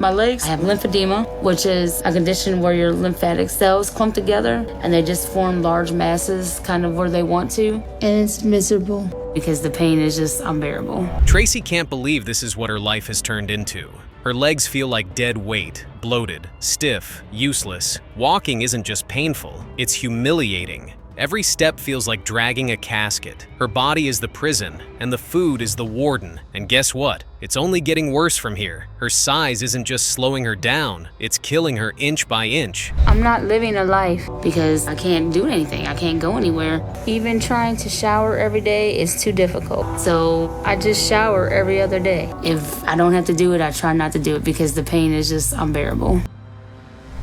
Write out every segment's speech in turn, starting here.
my legs, I have lymphedema, which is a condition where your lymphatic cells clump together and they just form large masses kind of where they want to. And it's miserable because the pain is just unbearable. Tracey can't believe this is what her life has turned into. Her legs feel like dead weight, bloated, stiff, useless. Walking isn't just painful, it's humiliating. Every step feels like dragging a casket. Her body is the prison, and the food is the warden. And guess what? It's only getting worse from here. Her size isn't just slowing her down, it's killing her inch by inch. I'm not living a life because I can't do anything. I can't go anywhere. Even trying to shower every day is too difficult. So I just shower every other day. If I don't have to do it, I try not to do it because the pain is just unbearable.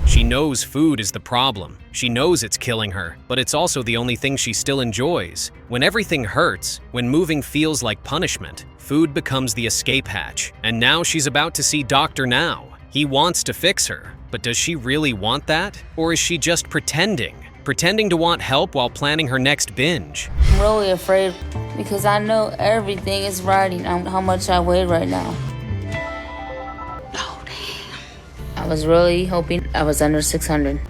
She knows food is the problem. She knows it's killing her, but it's also the only thing she still enjoys. When everything hurts, when moving feels like punishment, food becomes the escape hatch. And now she's about to see Dr. Now. He wants to fix her, but does she really want that? Or is she just pretending? Pretending to want help while planning her next binge? I'm really afraid because I know everything is writing on how much I weigh right now. I was really hoping I was under 600.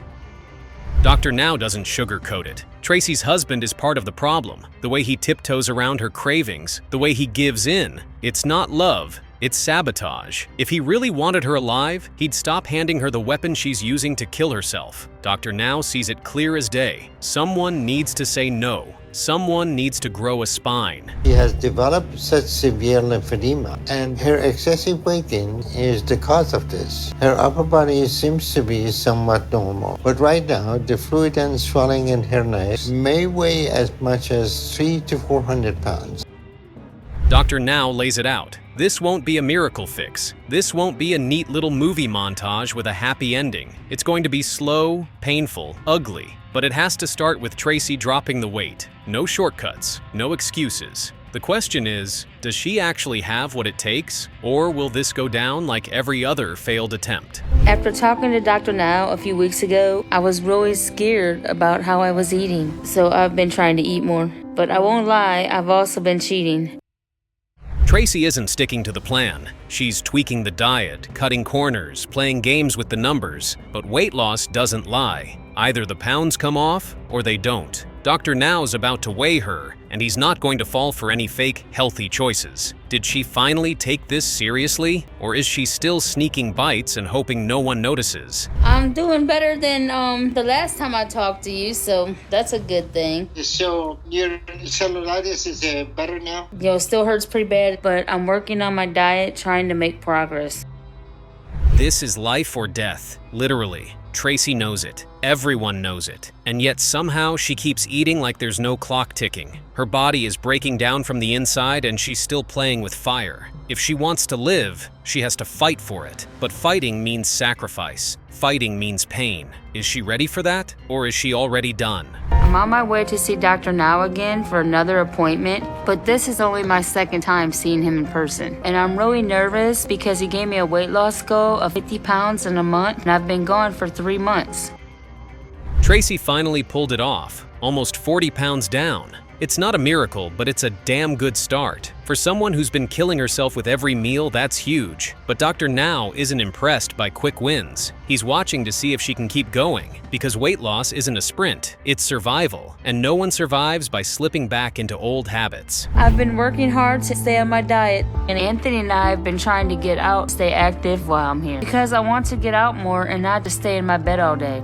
Dr. Now doesn't sugarcoat it. Tracey's husband is part of the problem. The way he tiptoes around her cravings, the way he gives in. It's not love, it's sabotage. If he really wanted her alive, he'd stop handing her the weapon she's using to kill herself. Dr. Now sees it clear as day. Someone needs to say no. Someone needs to grow a spine. She has developed such severe lymphedema, and her excessive weight gain is the cause of this. Her upper body seems to be somewhat normal, but right now the fluid and swelling in her neck may weigh as much as 300 to 400 pounds. Dr. Now lays it out. This won't be a miracle fix. This won't be a neat little movie montage with a happy ending. It's going to be slow, painful, ugly. But it has to start with Tracey dropping the weight. No shortcuts, no excuses. The question is, does she actually have what it takes? Or will this go down like every other failed attempt? After talking to Dr. Now a few weeks ago, I was really scared about how I was eating. So I've been trying to eat more. But I won't lie, I've also been cheating. Tracey isn't sticking to the plan. She's tweaking the diet, cutting corners, playing games with the numbers. But weight loss doesn't lie. Either the pounds come off or they don't. Dr. Now's about to weigh her, and he's not going to fall for any fake, healthy choices. Did she finally take this seriously? Or is she still sneaking bites and hoping no one notices? I'm doing better than the last time I talked to you, so that's a good thing. So your cellulitis is better now? It still hurts pretty bad, but I'm working on my diet, trying to make progress. This is life or death, literally. Tracey knows it. Everyone knows it. And yet somehow she keeps eating like there's no clock ticking. Her body is breaking down from the inside and she's still playing with fire. If she wants to live, she has to fight for it. But fighting means sacrifice. Fighting means pain. Is she ready for that? Or is she already done? I'm on my way to see Dr. Now again for another appointment, but this is only my second time seeing him in person. And I'm really nervous because he gave me a weight loss goal of 50 pounds in a month, and I've been gone for 3 months. Tracey finally pulled it off, almost 40 pounds down. It's not a miracle, but it's a damn good start. For someone who's been killing herself with every meal, that's huge. But Dr. Now isn't impressed by quick wins. He's watching to see if she can keep going, because weight loss isn't a sprint, it's survival, and no one survives by slipping back into old habits. I've been working hard to stay on my diet, and Anthony and I have been trying to get out, stay active while I'm here, because I want to get out more and not to stay in my bed all day.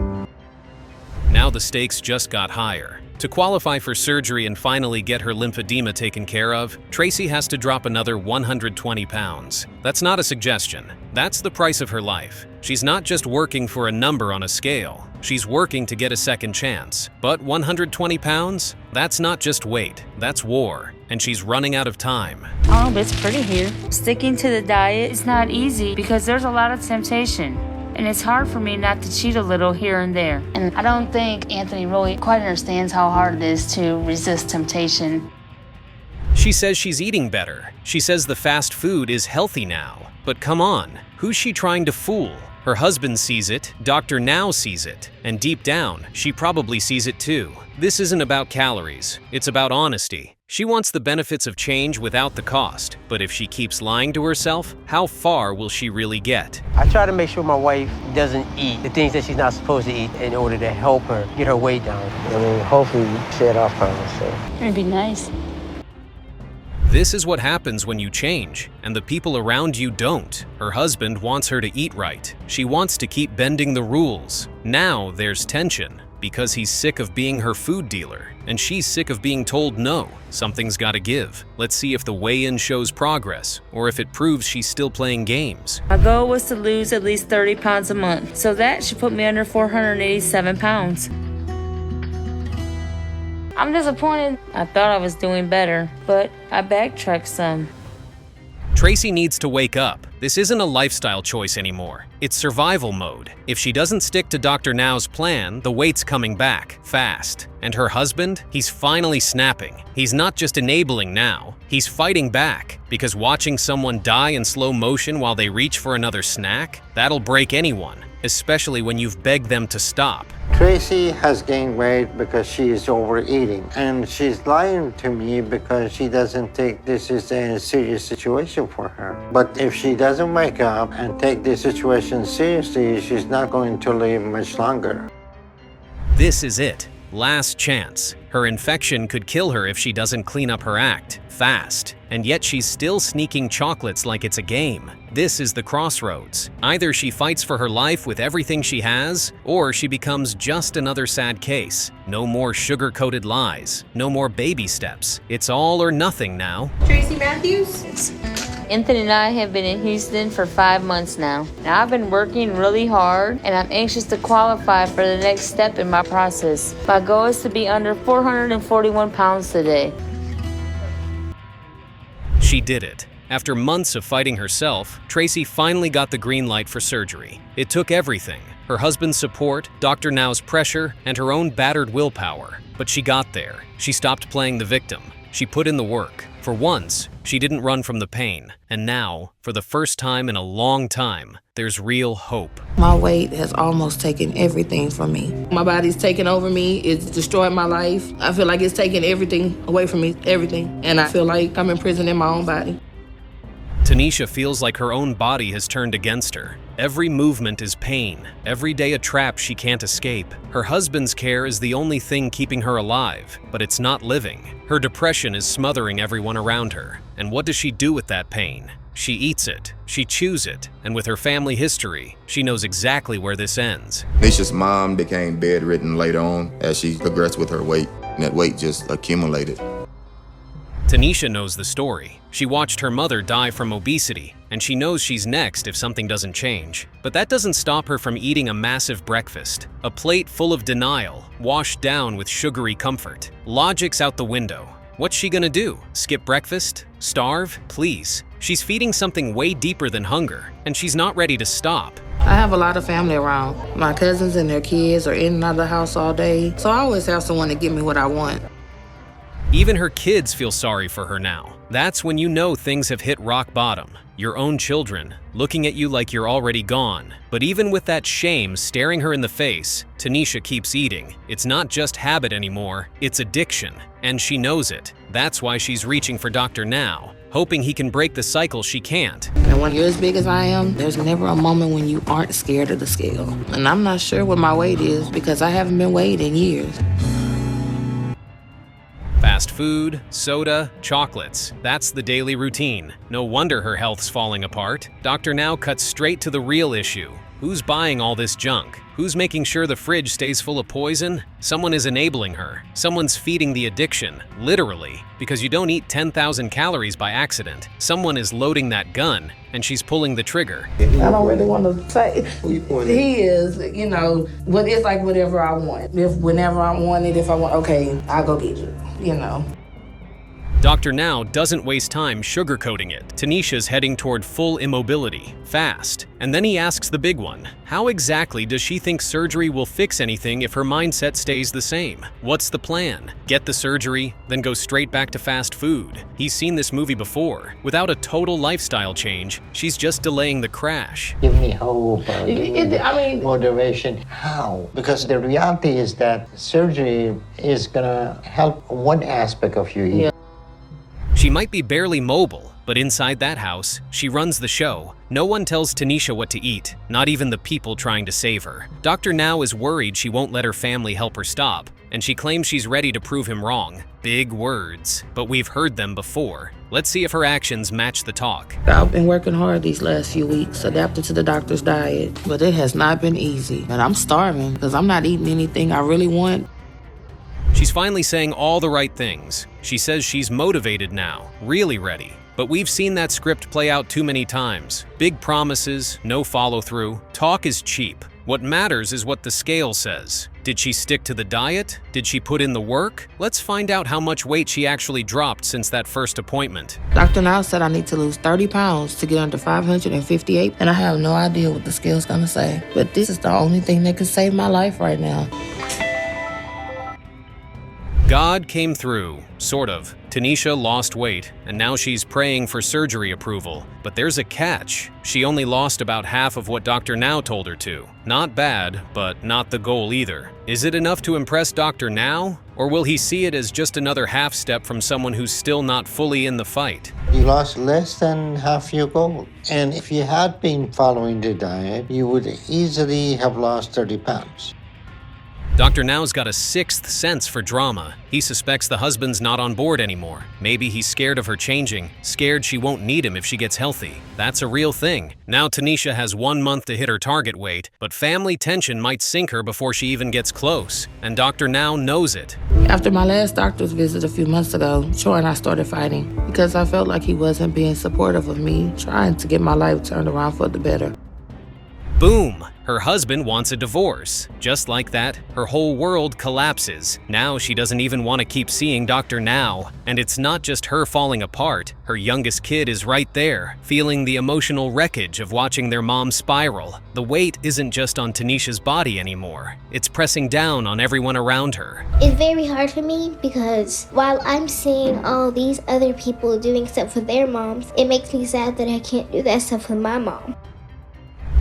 Now the stakes just got higher. To qualify for surgery and finally get her lymphedema taken care of, Tracey has to drop another 120 pounds. That's not a suggestion. That's the price of her life. She's not just working for a number on a scale. She's working to get a second chance. But 120 pounds? That's not just weight. That's war. And she's running out of time. Oh, but it's pretty here. Sticking to the diet is not easy because there's a lot of temptation. And it's hard for me not to cheat a little here and there. And I don't think Anthony really quite understands how hard it is to resist temptation. She says she's eating better. She says the fast food is healthy now. But come on, who's she trying to fool? Her husband sees it, Dr. Now sees it, and deep down, she probably sees it too. This isn't about calories, it's about honesty. She wants the benefits of change without the cost, but if she keeps lying to herself, how far will she really get? I try to make sure my wife doesn't eat the things that she's not supposed to eat in order to help her get her weight down. I mean, hopefully shed off her, so. It'd be nice. This is what happens when you change, and the people around you don't. Her husband wants her to eat right. She wants to keep bending the rules. Now there's tension, because he's sick of being her food dealer, and she's sick of being told no. Something's gotta give. Let's see if the weigh-in shows progress, or if it proves she's still playing games. My goal was to lose at least 30 pounds a month, so that should put me under 487 pounds. I'm disappointed. I thought I was doing better, but I backtracked some. Tracey needs to wake up. This isn't a lifestyle choice anymore. It's survival mode. If she doesn't stick to Dr. Now's plan, the weight's coming back, fast. And her husband? He's finally snapping. He's not just enabling now, he's fighting back. Because watching someone die in slow motion while they reach for another snack? That'll break anyone, especially when you've begged them to stop. Tracey has gained weight because she is overeating, and she's lying to me because she doesn't think this is a serious situation for her. But if she doesn't wake up and take this situation seriously, she's not going to live much longer. This is it. Last chance. Her infection could kill her if she doesn't clean up her act fast, and yet she's still sneaking chocolates like it's a game. This is the crossroads. Either she fights for her life with everything she has, or she becomes just another sad case. No more sugar-coated lies, no more baby steps. It's all or nothing now. Tracey Matthews? Anthony and I have been in Houston for 5 months now. Now I've been working really hard, and I'm anxious to qualify for the next step in my process. My goal is to be under 441 pounds today. She did it. After months of fighting herself, Tracey finally got the green light for surgery. It took everything: her husband's support, Dr. Now's pressure, and her own battered willpower. But she got there. She stopped playing the victim. She put in the work. For once, she didn't run from the pain. And now, for the first time in a long time, there's real hope. My weight has almost taken everything from me. My body's taken over me. It's destroyed my life. I feel like it's taken everything away from me, everything. And I feel like I'm imprisoned in my own body. Tanisha feels like her own body has turned against her. Every movement is pain, every day a trap she can't escape. Her husband's care is the only thing keeping her alive, but it's not living. Her depression is smothering everyone around her. And what does she do with that pain? She eats it, she chews it, and with her family history, she knows exactly where this ends. Nisha's mom became bedridden later on as she progressed with her weight, and that weight just accumulated. Tanisha knows the story. She watched her mother die from obesity, and she knows she's next if something doesn't change. But that doesn't stop her from eating a massive breakfast, a plate full of denial, washed down with sugary comfort. Logic's out the window. What's she gonna do? Skip breakfast? Starve? Please. She's feeding something way deeper than hunger, and she's not ready to stop. I have a lot of family around. My cousins and their kids are in and out of the house all day, so I always have someone to give me what I want. Even her kids feel sorry for her now. That's when you know things have hit rock bottom. Your own children, looking at you like you're already gone. But even with that shame staring her in the face, Tanisha keeps eating. It's not just habit anymore, it's addiction. And she knows it. That's why she's reaching for Dr. Now, hoping he can break the cycle she can't. And when you're as big as I am, there's never a moment when you aren't scared of the scale. And I'm not sure what my weight is because I haven't been weighed in years. Fast food, soda, chocolates. That's the daily routine. No wonder her health's falling apart. Dr. Now cuts straight to the real issue. Who's buying all this junk? Who's making sure the fridge stays full of poison? Someone is enabling her. Someone's feeding the addiction, literally, because you don't eat 10,000 calories by accident. Someone is loading that gun, and she's pulling the trigger. I don't really want to say. He is, but it's like whatever I want. Whenever I want it, if I want, okay, I'll go get it, Dr. Now doesn't waste time sugarcoating it. Tanisha's heading toward full immobility, fast. And then he asks the big one. How exactly does she think surgery will fix anything if her mindset stays the same? What's the plan? Get the surgery, then go straight back to fast food. He's seen this movie before. Without a total lifestyle change, she's just delaying the crash. Give me hope, motivation. How? Because the reality is that surgery is gonna help one aspect of you. Yeah. She might be barely mobile, but inside that house, she runs the show. No one tells Tanisha what to eat, not even the people trying to save her. Dr. Now is worried she won't let her family help her stop, and she claims she's ready to prove him wrong. Big words, but we've heard them before. Let's see if her actions match the talk. I've been working hard these last few weeks, adapting to the doctor's diet, but it has not been easy. And I'm starving because I'm not eating anything I really want. She's finally saying all the right things. She says she's motivated now, really ready. But we've seen that script play out too many times. Big promises, no follow-through. Talk is cheap. What matters is what the scale says. Did she stick to the diet? Did she put in the work? Let's find out how much weight she actually dropped since that first appointment. Dr. Now said I need to lose 30 pounds to get under 558, and I have no idea what the scale's gonna say. But this is the only thing that could save my life right now. God came through, sort of. Tanisha lost weight, and now she's praying for surgery approval. But there's a catch. She only lost about half of what Dr. Now told her to. Not bad, but not the goal either. Is it enough to impress Dr. Now? Or will he see it as just another half step from someone who's still not fully in the fight? You lost less than half your goal. And if you had been following the diet, you would easily have lost 30 pounds. Dr. Now's got a sixth sense for drama. He suspects the husband's not on board anymore. Maybe he's scared of her changing, scared she won't need him if she gets healthy. That's a real thing. Now Tanisha has 1 month to hit her target weight, but family tension might sink her before she even gets close. And Dr. Now knows it. After my last doctor's visit a few months ago, Troy and I started fighting because I felt like he wasn't being supportive of me, trying to get my life turned around for the better. Boom! Her husband wants a divorce. Just like that, her whole world collapses. Now she doesn't even want to keep seeing Dr. Now. And it's not just her falling apart. Her youngest kid is right there, feeling the emotional wreckage of watching their mom spiral. The weight isn't just on Tanisha's body anymore. It's pressing down on everyone around her. It's very hard for me because while I'm seeing all these other people doing stuff for their moms, it makes me sad that I can't do that stuff with my mom.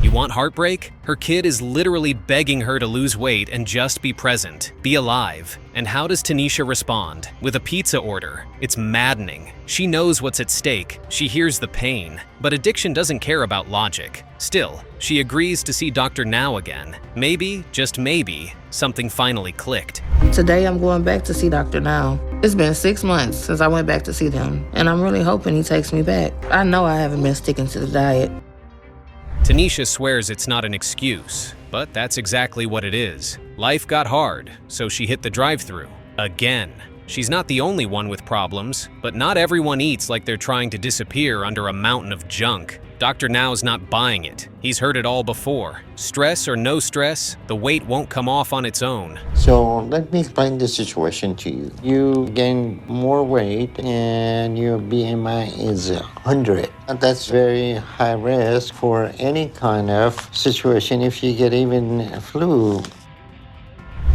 You want heartbreak? Her kid is literally begging her to lose weight and just be present, be alive. And how does Tanisha respond? With a pizza order. It's maddening. She knows what's at stake. She hears the pain. But addiction doesn't care about logic. Still, she agrees to see Dr. Now again. Maybe, just maybe, something finally clicked. Today I'm going back to see Dr. Now. It's been 6 months since I went back to see them, and I'm really hoping he takes me back. I know I haven't been sticking to the diet. Tanisha swears it's not an excuse, but that's exactly what it is. Life got hard, so she hit the drive-thru. Again. She's not the only one with problems, but not everyone eats like they're trying to disappear under a mountain of junk. Dr. Now's not buying it. He's heard it all before. Stress or no stress, the weight won't come off on its own. So let me explain the situation to you. You gain more weight and your BMI is 100. And that's very high risk for any kind of situation if you get even a flu.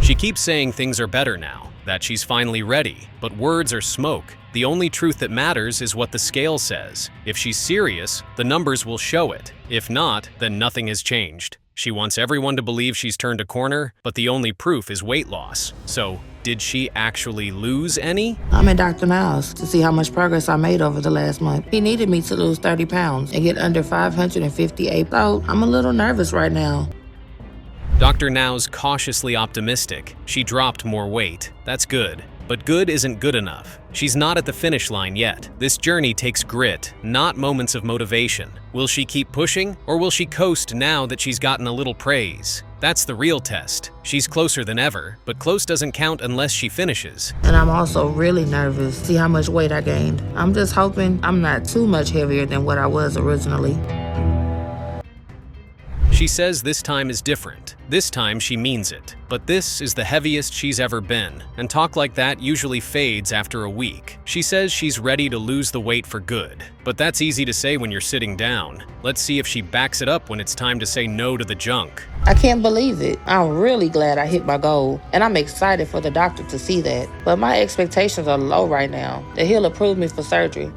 She keeps saying things are better now, that she's finally ready, but words are smoke. The only truth that matters is what the scale says. If she's serious, the numbers will show it. If not, then nothing has changed. She wants everyone to believe she's turned a corner, but the only proof is weight loss. So, did she actually lose any? I'm at Dr. Now's to see how much progress I made over the last month. He needed me to lose 30 pounds and get under 558, so I'm a little nervous right now. Dr. Now's cautiously optimistic. She dropped more weight. That's good. But good isn't good enough. She's not at the finish line yet. This journey takes grit, not moments of motivation. Will she keep pushing, or will she coast now that she's gotten a little praise? That's the real test. She's closer than ever, but close doesn't count unless she finishes. And I'm also really nervous to see how much weight I gained. I'm just hoping I'm not too much heavier than what I was originally. She says this time is different. This time she means it. But this is the heaviest she's ever been, and talk like that usually fades after a week. She says she's ready to lose the weight for good. But that's easy to say when you're sitting down. Let's see if she backs it up when it's time to say no to the junk. I can't believe it. I'm really glad I hit my goal, and I'm excited for the doctor to see that. But my expectations are low right now, that he'll approve me for surgery.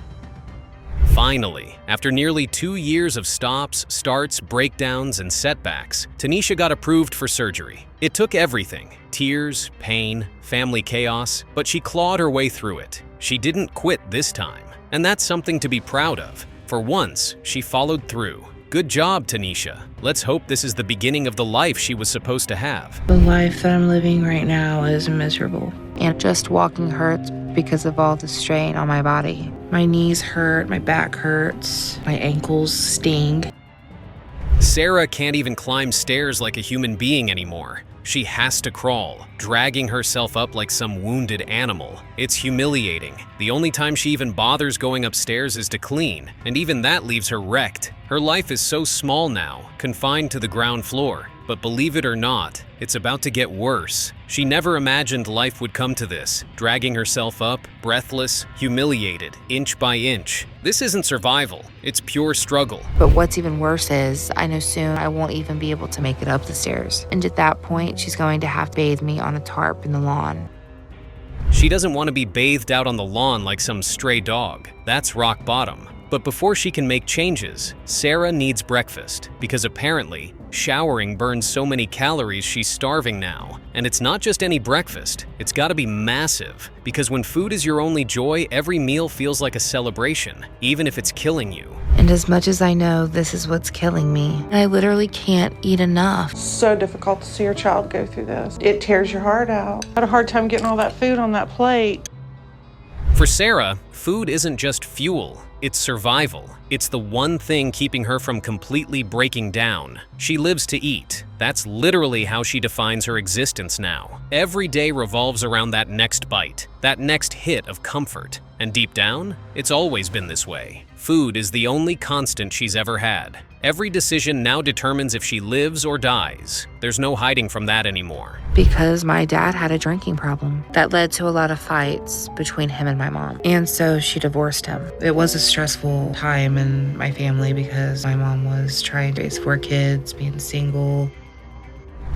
Finally, after nearly 2 years of stops, starts, breakdowns, and setbacks, Tanisha got approved for surgery. It took everything: tears, pain, family chaos, but she clawed her way through it. She didn't quit this time. And that's something to be proud of. For once, she followed through. Good job, Tanisha. Let's hope this is the beginning of the life she was supposed to have. The life that I'm living right now is miserable. And just walking hurts because of all the strain on my body. My knees hurt, my back hurts, my ankles sting. Sarah can't even climb stairs like a human being anymore. She has to crawl, dragging herself up like some wounded animal. It's humiliating. The only time she even bothers going upstairs is to clean, and even that leaves her wrecked. Her life is so small now, confined to the ground floor. But believe it or not, it's about to get worse. She never imagined life would come to this, dragging herself up, breathless, humiliated, inch by inch. This isn't survival, it's pure struggle. But what's even worse is, I know soon I won't even be able to make it up the stairs. And at that point, she's going to have to bathe me on a tarp in the lawn. She doesn't want to be bathed out on the lawn like some stray dog. That's rock bottom. But before she can make changes, Sarah needs breakfast, because apparently, showering burns so many calories she's starving now. And it's not just any breakfast, it's gotta be massive, because when food is your only joy, every meal feels like a celebration, even if it's killing you. And as much as I know this is what's killing me, I literally can't eat enough. So difficult to see your child go through this. It tears your heart out. I had a hard time getting all that food on that plate. For Sarah, food isn't just fuel, it's survival. It's the one thing keeping her from completely breaking down. She lives to eat. That's literally how she defines her existence now. Every day revolves around that next bite, that next hit of comfort. And deep down, it's always been this way. Food is the only constant she's ever had. Every decision now determines if she lives or dies. There's no hiding from that anymore. Because my dad had a drinking problem that led to a lot of fights between him and my mom. And so she divorced him. It was a stressful time in my family because my mom was trying to raise 4 kids, being single.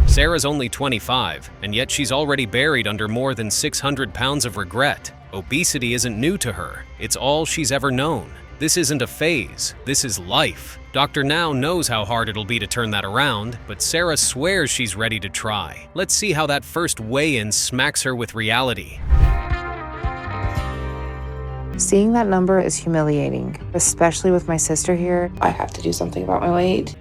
Sarah's only 25, and yet she's already buried under more than 600 pounds of regret. Obesity isn't new to her. It's all she's ever known. This isn't a phase, this is life. Dr. Now knows how hard it'll be to turn that around, but Sarah swears she's ready to try. Let's see how that first weigh-in smacks her with reality. Seeing that number is humiliating, especially with my sister here. I have to do something about my weight.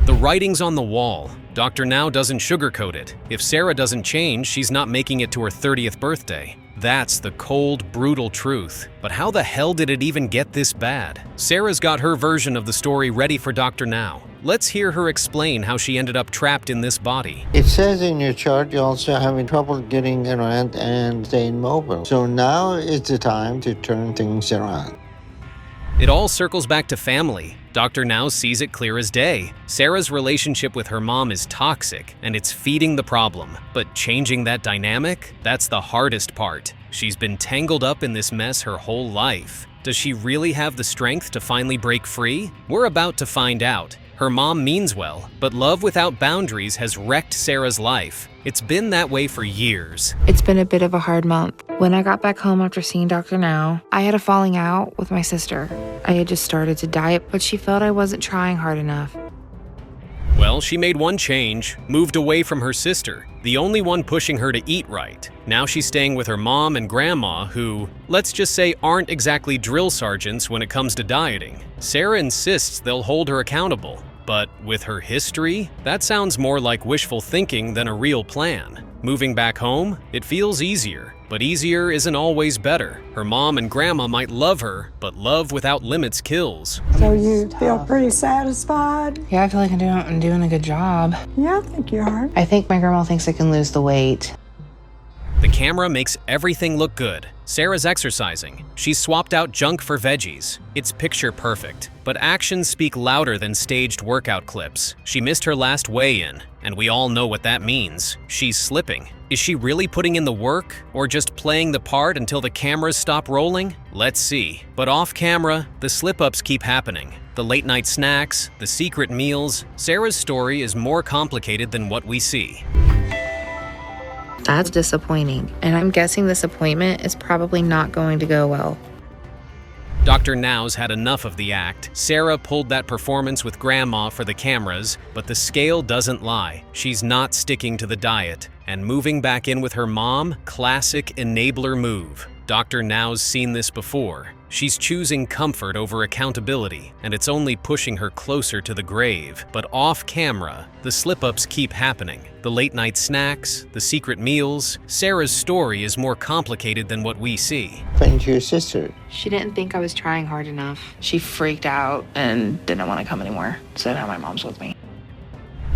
The writing's on the wall. Dr. Now doesn't sugarcoat it. If Sarah doesn't change, she's not making it to her 30th birthday. That's the cold, brutal truth. But how the hell did it even get this bad? Sarah's got her version of the story ready for Dr. Now. Let's hear her explain how she ended up trapped in this body. It says in your chart you're also having trouble getting around and staying mobile. So now is the time to turn things around. It all circles back to family. Dr. Now sees it clear as day. Sarah's relationship with her mom is toxic, and it's feeding the problem. But changing that dynamic? That's the hardest part. She's been tangled up in this mess her whole life. Does she really have the strength to finally break free? We're about to find out. Her mom means well, but love without boundaries has wrecked Sarah's life. It's been that way for years. It's been a bit of a hard month. When I got back home after seeing Dr. Now, I had a falling out with my sister. I had just started to diet, but she felt I wasn't trying hard enough. Well, she made one change, moved away from her sister, the only one pushing her to eat right. Now she's staying with her mom and grandma who, let's just say, aren't exactly drill sergeants when it comes to dieting. Sarah insists they'll hold her accountable. But with her history, that sounds more like wishful thinking than a real plan. Moving back home, it feels easier, but easier isn't always better. Her mom and grandma might love her, but love without limits kills. So you feel pretty satisfied? Yeah, I feel like I'm doing a good job. Yeah, I think you are. I think my grandma thinks I can lose the weight. The camera makes everything look good. Sarah's exercising. She's swapped out junk for veggies. It's picture perfect. But actions speak louder than staged workout clips. She missed her last weigh-in, and we all know what that means. She's slipping. Is she really putting in the work, or just playing the part until the cameras stop rolling? Let's see. But off camera, the slip-ups keep happening. The late-night snacks, the secret meals. Sarah's story is more complicated than what we see. That's disappointing, and I'm guessing this appointment is probably not going to go well. Dr. Now's had enough of the act. Sarah pulled that performance with Grandma for the cameras, but the scale doesn't lie. She's not sticking to the diet. And moving back in with her mom, classic enabler move. Dr. Now's seen this before. She's choosing comfort over accountability, and it's only pushing her closer to the grave. But off camera, the slip-ups keep happening. The late-night snacks, the secret meals. Sarah's story is more complicated than what we see. Friend to your sister. She didn't think I was trying hard enough. She freaked out and didn't want to come anymore. So now my mom's with me.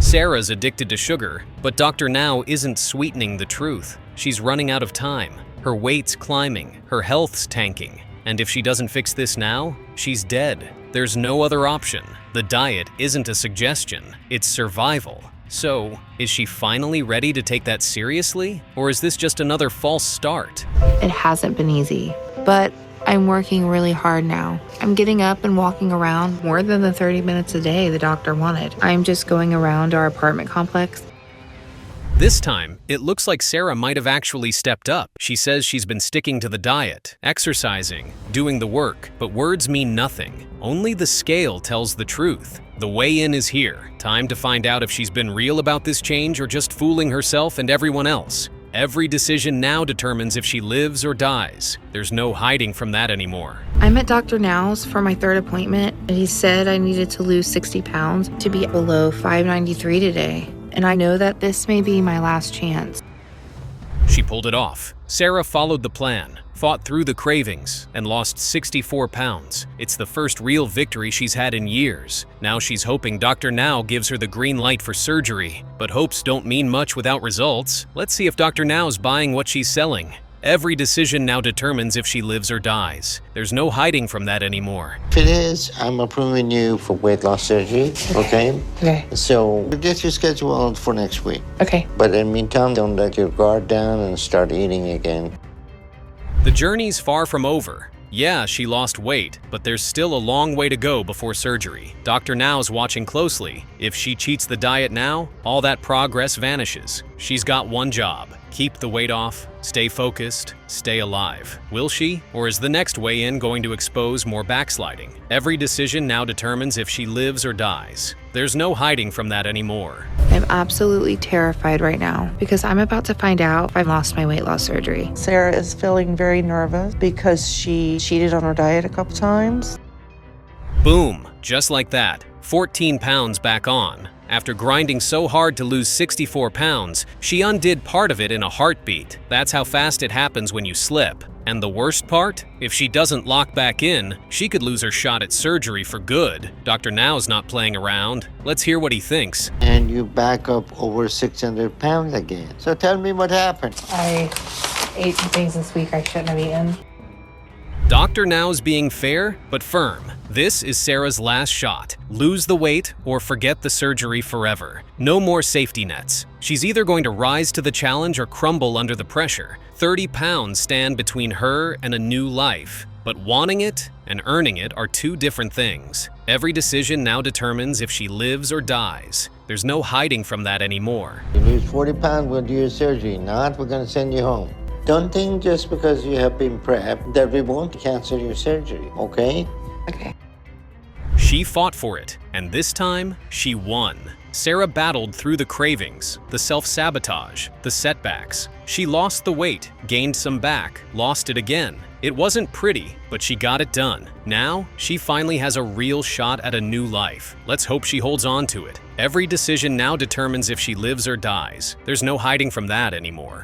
Sarah's addicted to sugar, but Dr. Now isn't sweetening the truth. She's running out of time. Her weight's climbing, her health's tanking. And if she doesn't fix this now, she's dead. There's no other option. The diet isn't a suggestion, it's survival. So, is she finally ready to take that seriously? Or is this just another false start? It hasn't been easy, but I'm working really hard now. I'm getting up and walking around more than the 30 minutes a day the doctor wanted. I'm just going around our apartment complex. This time, it looks like Sarah might have actually stepped up. She says she's been sticking to the diet, exercising, doing the work, but words mean nothing. Only the scale tells the truth. The weigh-in is here. Time to find out if she's been real about this change or just fooling herself and everyone else. Every decision now determines if she lives or dies. There's no hiding from that anymore. I'm at Dr. Now's for my 3rd appointment, and he said I needed to lose 60 pounds to be below 593 today. And I know that this may be my last chance. She pulled it off. Sarah followed the plan, fought through the cravings, and lost 64 pounds. It's the first real victory she's had in years. Now she's hoping Dr. Now gives her the green light for surgery. But hopes don't mean much without results. Let's see if Dr. Now's buying what she's selling. Every decision now determines if she lives or dies. There's no hiding from that anymore. If it is, I'm approving you for weight loss surgery, okay? Okay. So we'll get you scheduled for next week. Okay. But in the meantime, don't let your guard down and start eating again. The journey's far from over. Yeah, she lost weight, but there's still a long way to go before surgery. Dr. Now's watching closely. If she cheats the diet now, all that progress vanishes. She's got one job: keep the weight off, stay focused, stay alive. Will she? Or is the next weigh-in going to expose more backsliding? Every decision now determines if she lives or dies. There's no hiding from that anymore. I'm absolutely terrified right now because I'm about to find out if I've lost my weight loss surgery. Sarah is feeling very nervous because she cheated on her diet a couple times. Boom, just like that, 14 pounds back on. After grinding so hard to lose 64 pounds, she undid part of it in a heartbeat. That's how fast it happens when you slip. And the worst part? If she doesn't lock back in, she could lose her shot at surgery for good. Dr. Now's not playing around. Let's hear what he thinks. And you back up over 600 pounds again. So tell me what happened. I ate some things this week I shouldn't have eaten. Dr. Now's being fair, but firm. This is Sarah's last shot. Lose the weight or forget the surgery forever. No more safety nets. She's either going to rise to the challenge or crumble under the pressure. 30 pounds stand between her and a new life. But wanting it and earning it are two different things. Every decision now determines if she lives or dies. There's no hiding from that anymore. You lose 40 pounds, we'll do your surgery. Not, we're going to send you home. Don't think just because you have been prepped that we won't cancel your surgery, okay? Okay. She fought for it, and this time, she won. Sarah battled through the cravings, the self-sabotage, the setbacks. She lost the weight, gained some back, lost it again. It wasn't pretty, but she got it done. Now, she finally has a real shot at a new life. Let's hope she holds on to it. Every decision now determines if she lives or dies. There's no hiding from that anymore.